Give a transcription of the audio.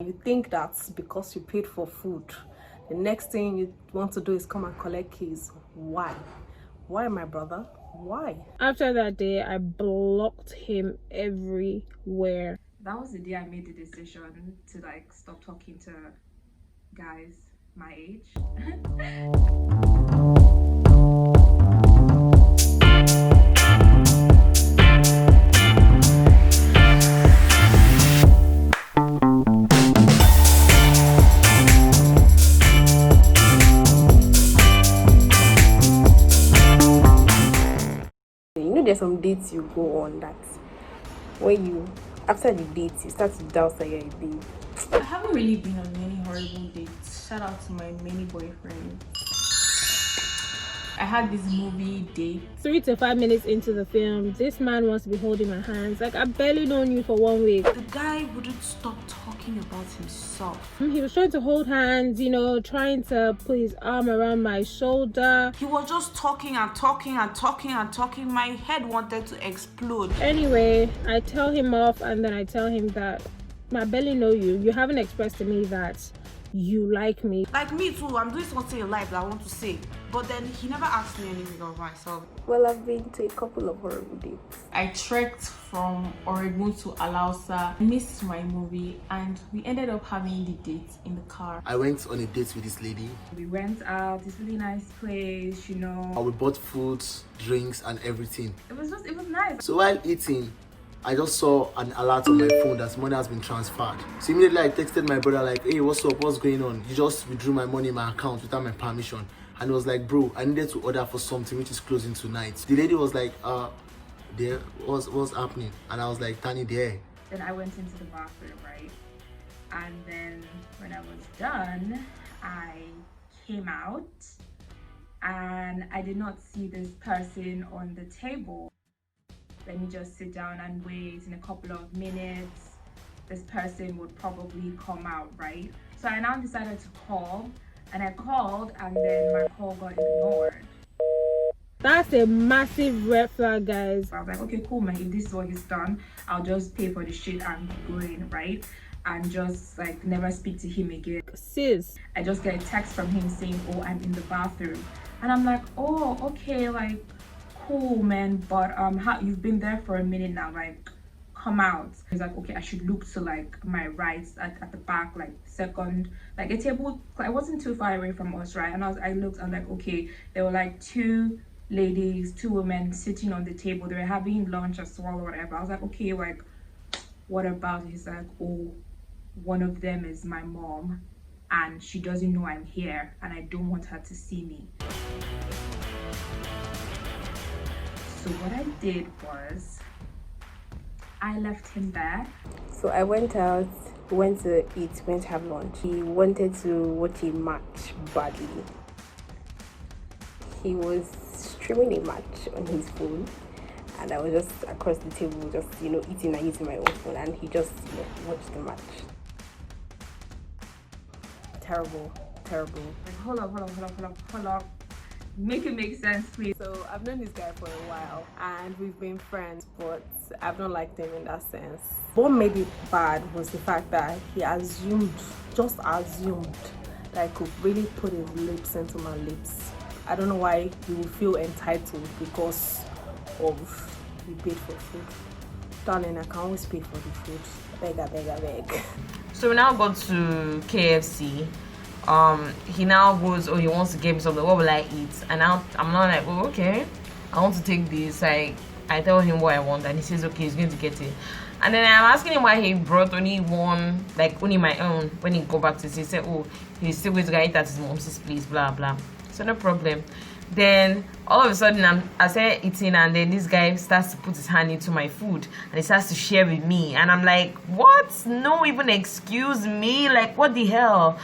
You think that's because you paid for food. The next thing you want to do is come and collect keys. Why? Why, my brother? Why? After that day, I blocked him everywhere. That was the day I made the decision to like stop talking to guys my age. You know, there's some dates you go on that when you, after the date, you start to doubt that you're a babe. I haven't really been on many horrible dates. Shout out to my many boyfriends. I had this movie date. 3 to 5 minutes into the film, this man wants to be holding my hands. Like, I barely known you for 1 week. The guy wouldn't stop talking about himself. He was trying to hold hands, you know, trying to put his arm around my shoulder. He was just talking and talking and talking and talking. My head wanted to explode. Anyway, I tell him off, and then I tell him that I barely know you. You haven't expressed to me that you like me. Like me too, I'm doing something in life that I want to say. But then he never asked me anything of myself. Well, I've been to a couple of horrible dates. I trekked from Oregon to Alausa, missed my movie, and we ended up having the date in the car. I went on a date with this lady. We went out, this really nice place, you know. We bought food, drinks, and everything. It was nice. So while eating, I just saw an alert on my phone that money has been transferred. So immediately I texted my brother like, hey, what's up? What's going on? He just withdrew my money in my account without my permission. And it was like, bro, I needed to order for something which is closing tonight. The lady was like, there, what's happening? And I was like, Tani, there. Then I went into the bathroom, right? And then when I was done, I came out and I did not see this person on the table. Let me just sit down and wait. In a couple of minutes, this person would probably come out, right? So I now decided to call, and I called, and then my call got ignored. That's a massive red flag, guys. I was like, okay, cool, man. If this is what he's done, I'll just pay for the shit and be going, right? And just like never speak to him again. Sis, I just get a text from him saying, oh, I'm in the bathroom. And I'm like, oh, okay, like, cool, man, but you've been there for a minute now, like, come out. He's like, okay, I should look to like my right at the back, like second, like a table. I wasn't too far away from us, right? And I looked, I'm like, okay, there were like 2 ladies, 2 women sitting on the table. They were having lunch as well or whatever. I was like, okay, like, what about it? He's like, oh, one of them is my mom and she doesn't know I'm here and I don't want her to see me. So what I did was I left him there. So I went out, went to eat, went to have lunch. He wanted to watch a match badly. He was streaming a match on his phone, and I was just across the table, just, you know, eating and using my own phone, and he just, you know, watched the match. Terrible. Like, hold up. Make it make sense, please. So I've known this guy for a while and we've been friends, but I've not liked him in that sense. What made it bad was the fact that he just assumed that I could really put his lips into my lips. I don't know why he would feel entitled because of he paid for food. Darling, I can always pay for the food. Beg. So we now go to KFC. He now goes, oh, he wants to get me something. What will I eat? And now I'm not like, oh, okay, I want to take this. Like, I tell him what I want, and he says, okay, he's going to get it. And then I'm asking him why he brought only one, like only my own. When he go back to this, he said, oh, he's still going to go eat at his mom's place, blah blah. So no problem. Then all of a sudden I start eating, and then this guy starts to put his hand into my food and he starts to share with me, and I'm like, what? No even excuse me, like, what the hell?